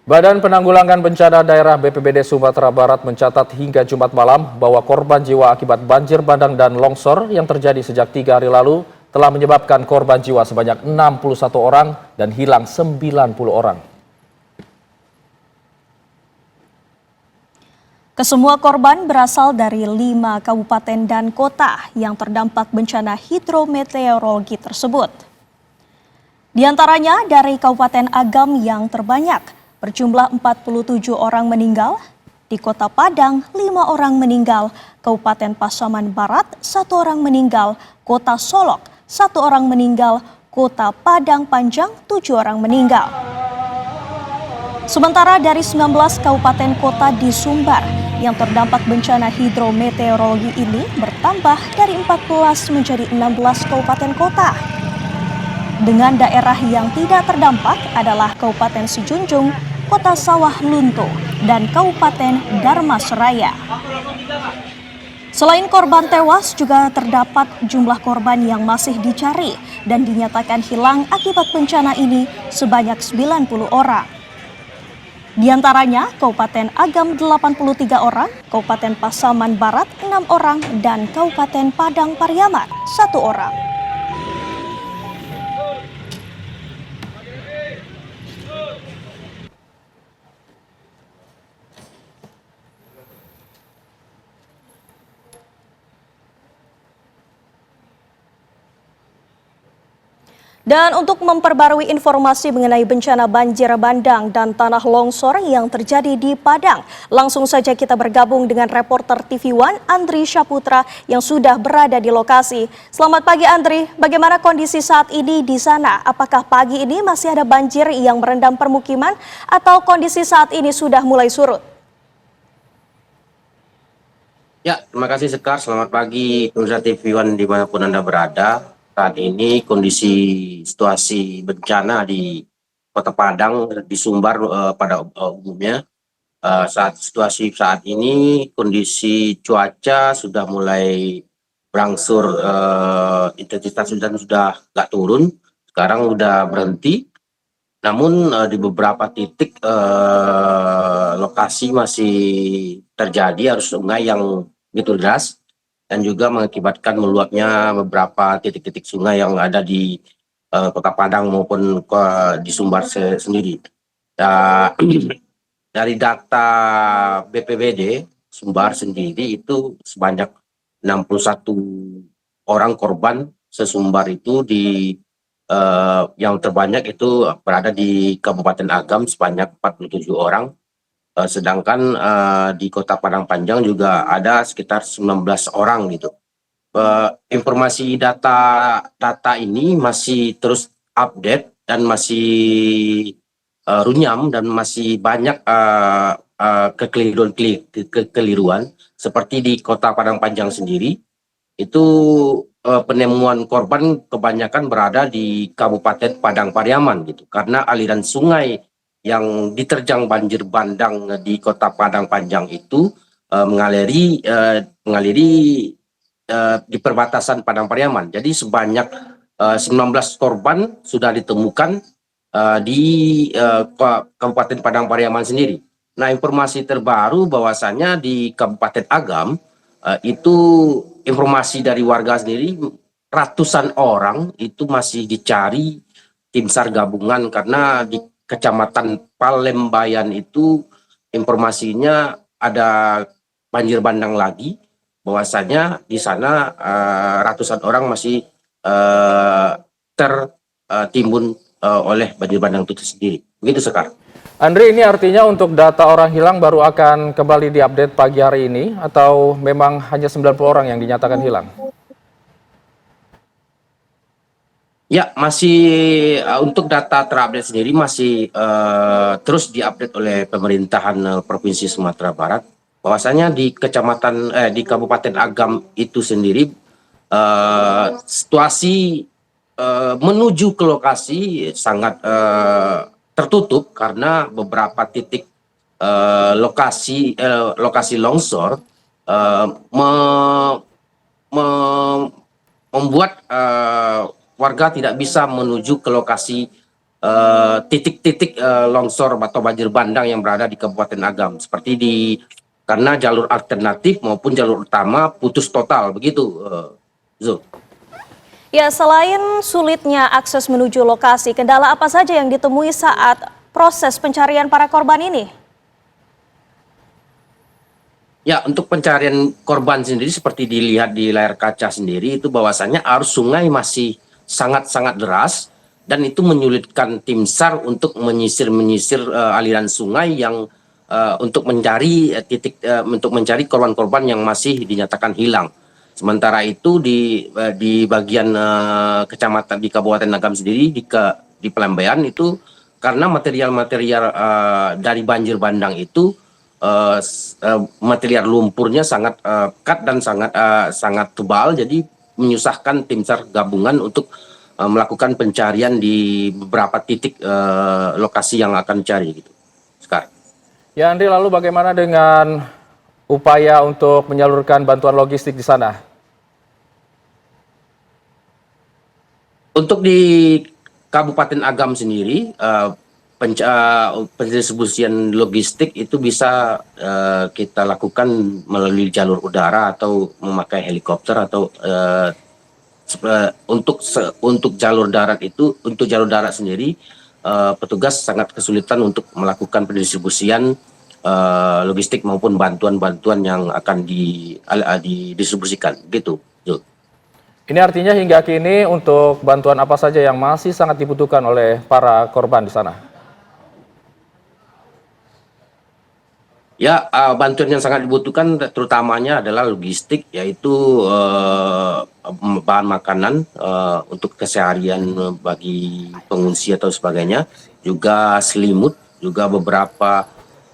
Badan Penanggulangan Bencana Daerah BPBD Sumatera Barat mencatat hingga Jumat malam bahwa korban jiwa akibat banjir bandang dan longsor yang terjadi sejak 3 hari lalu telah menyebabkan korban jiwa sebanyak 61 orang dan hilang 90 orang. Kesemua korban berasal dari 5 kabupaten dan kota yang terdampak bencana hidrometeorologi tersebut. Di antaranya dari Kabupaten Agam yang terbanyak, berjumlah 47 orang meninggal, di Kota Padang 5 orang meninggal, Kabupaten Pasaman Barat 1 orang meninggal, Kota Solok 1 orang meninggal, Kota Padang Panjang 7 orang meninggal. Sementara dari 19 kabupaten kota di Sumbar yang terdampak bencana hidrometeorologi ini bertambah dari 14 menjadi 16 kabupaten kota. Dengan daerah yang tidak terdampak adalah Kabupaten Sijunjung, Kota Sawah Lunto, dan Kabupaten Dharmasraya. Selain korban tewas, juga terdapat jumlah korban yang masih dicari dan dinyatakan hilang akibat bencana ini sebanyak 90 orang. Di antaranya Kabupaten Agam 83 orang, Kabupaten Pasaman Barat 6 orang, dan Kabupaten Padang Pariaman 1 orang. Dan untuk memperbarui informasi mengenai bencana banjir bandang dan tanah longsor yang terjadi di Padang, langsung saja kita bergabung dengan reporter TV One Andri Syaputra yang sudah berada di lokasi. Selamat pagi Andri, bagaimana kondisi saat ini di sana? Apakah pagi ini masih ada banjir yang merendam permukiman atau kondisi saat ini sudah mulai surut? Ya, terima kasih Sekar. Selamat pagi pemirsa TV One dimanapun Anda berada. Saat ini kondisi situasi bencana di Kota Padang, di Sumbar pada umumnya. Situasi saat ini kondisi cuaca sudah mulai berangsur, intensitas hujan sudah nggak turun, sekarang sudah berhenti. Namun di beberapa titik lokasi masih terjadi arus sungai yang begitu deras dan juga mengakibatkan meluapnya beberapa titik-titik sungai yang ada di Kota Padang maupun di Sumbar sendiri. Dari data BPBD Sumbar sendiri itu sebanyak 61 orang korban sesumbar itu yang terbanyak itu berada di Kabupaten Agam sebanyak 47 orang. Sedangkan di Kota Padang Panjang juga ada sekitar 19 orang gitu. Informasi data ini masih terus update dan masih runyam dan masih banyak kekeliruan seperti di Kota Padang Panjang sendiri itu penemuan korban kebanyakan berada di Kabupaten Padang Pariaman gitu karena aliran sungai yang diterjang banjir bandang di Kota Padang Panjang itu mengaliri di perbatasan Padang Pariaman. Jadi sebanyak 19 korban sudah ditemukan di Kabupaten Padang Pariaman sendiri. Nah, informasi terbaru bahwasannya di Kabupaten Agam itu informasi dari warga sendiri ratusan orang itu masih dicari tim SAR gabungan karena di Kecamatan Palembayan itu informasinya ada banjir bandang lagi, bahwasanya di sana ratusan orang masih tertimbun oleh banjir bandang itu sendiri. Begitu Sekar. Andri, ini artinya untuk data orang hilang baru akan kembali diupdate pagi hari ini atau memang hanya 90 orang yang dinyatakan hilang? Ya, masih untuk data terupdate sendiri masih terus diupdate oleh pemerintahan Provinsi Sumatera Barat. Bahwasanya di di Kabupaten Agam itu sendiri situasi menuju ke lokasi sangat tertutup karena beberapa titik lokasi longsor membuat warga tidak bisa menuju ke lokasi titik-titik longsor atau banjir bandang yang berada di Kabupaten Agam, seperti karena jalur alternatif maupun jalur utama putus total begitu, Zul. Ya, selain sulitnya akses menuju lokasi, kendala apa saja yang ditemui saat proses pencarian para korban ini? Ya, untuk pencarian korban sendiri seperti dilihat di layar kaca sendiri itu bahwasannya arus sungai masih sangat-sangat deras dan itu menyulitkan tim SAR untuk menyisir aliran sungai yang untuk mencari untuk mencari korban-korban yang masih dinyatakan hilang. Sementara itu di bagian kecamatan di Kabupaten Agam sendiri di Pelembaian itu karena material-material dari banjir bandang itu material lumpurnya sangat pekat dan sangat tebal, jadi menyusahkan tim SAR gabungan untuk melakukan pencarian di beberapa titik lokasi yang akan dicari gitu. Sekarang. Ya Andri, lalu bagaimana dengan upaya untuk menyalurkan bantuan logistik di sana? Untuk di Kabupaten Agam sendiri, pendistribusian logistik itu bisa kita lakukan melalui jalur udara atau memakai helikopter atau untuk jalur darat itu, untuk jalur darat sendiri petugas sangat kesulitan untuk melakukan pendistribusian logistik maupun bantuan-bantuan yang akan didistribusikan gitu. Ini artinya hingga kini untuk bantuan apa saja yang masih sangat dibutuhkan oleh para korban di sana? Ya, bantuan yang sangat dibutuhkan terutamanya adalah logistik, yaitu bahan makanan untuk keseharian bagi pengungsi atau sebagainya, juga selimut, juga beberapa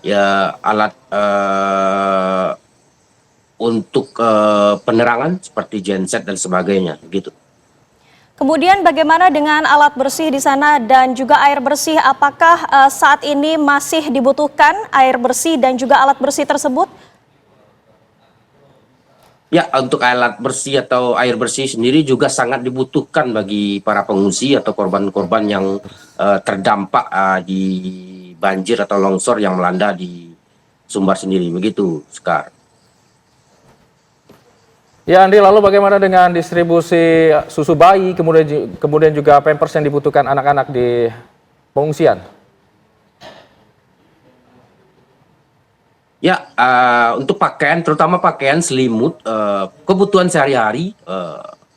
ya alat untuk penerangan seperti genset dan sebagainya, gitu. Kemudian bagaimana dengan alat bersih di sana dan juga air bersih? Apakah saat ini masih dibutuhkan air bersih dan juga alat bersih tersebut? Ya, untuk alat bersih atau air bersih sendiri juga sangat dibutuhkan bagi para pengungsi atau korban-korban yang terdampak di banjir atau longsor yang melanda di Sumbar sendiri, begitu, Sekar. Ya Andi, lalu bagaimana dengan distribusi susu bayi, kemudian juga pampers yang dibutuhkan anak-anak di pengungsian? Ya, untuk pakaian, terutama pakaian, selimut, kebutuhan sehari-hari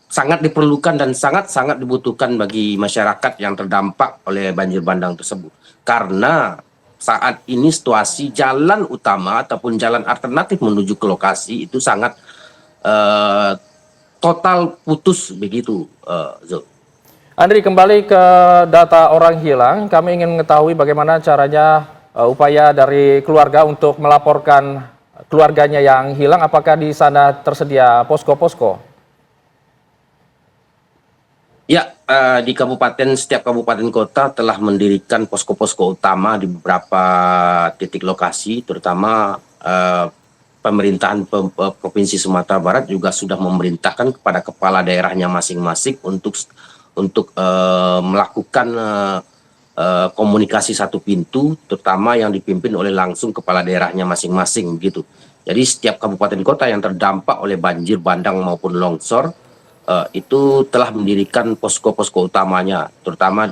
sangat diperlukan dan sangat-sangat dibutuhkan bagi masyarakat yang terdampak oleh banjir bandang tersebut. Karena saat ini situasi jalan utama ataupun jalan alternatif menuju ke lokasi itu sangat total putus begitu, Zul. Andri, kembali ke data orang hilang, kami ingin mengetahui bagaimana caranya upaya dari keluarga untuk melaporkan keluarganya yang hilang. Apakah di sana tersedia posko-posko? Ya, di setiap kabupaten kota telah mendirikan posko-posko utama di beberapa titik lokasi, terutama pemerintahan Provinsi Sumatera Barat juga sudah memerintahkan kepada kepala daerahnya masing-masing untuk melakukan komunikasi satu pintu, terutama yang dipimpin oleh langsung kepala daerahnya masing-masing gitu. Jadi setiap kabupaten kota yang terdampak oleh banjir bandang maupun longsor itu telah mendirikan posko-posko utamanya, terutama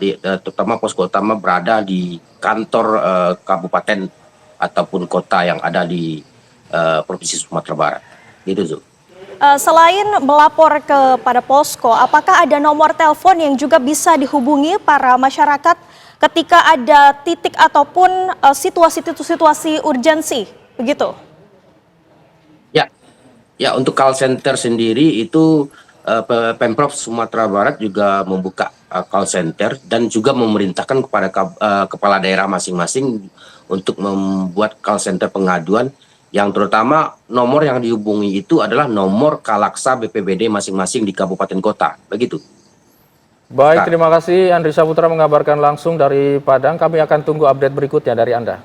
posko utama berada di kantor kabupaten ataupun kota yang ada di Provinsi Sumatera Barat. Gitu, Zul. Selain melapor kepada posko, apakah ada nomor telepon yang juga bisa dihubungi para masyarakat ketika ada titik ataupun situasi urgensi, begitu? Ya, untuk call center sendiri itu Pemprov Sumatera Barat juga membuka call center dan juga memerintahkan kepada kepala daerah masing-masing untuk membuat call center pengaduan, yang terutama nomor yang dihubungi itu adalah nomor Kalaksa BPBD masing-masing di kabupaten kota, begitu. Baik, terima kasih Andri Saputra mengabarkan langsung dari Padang. Kami akan tunggu update berikutnya dari Anda.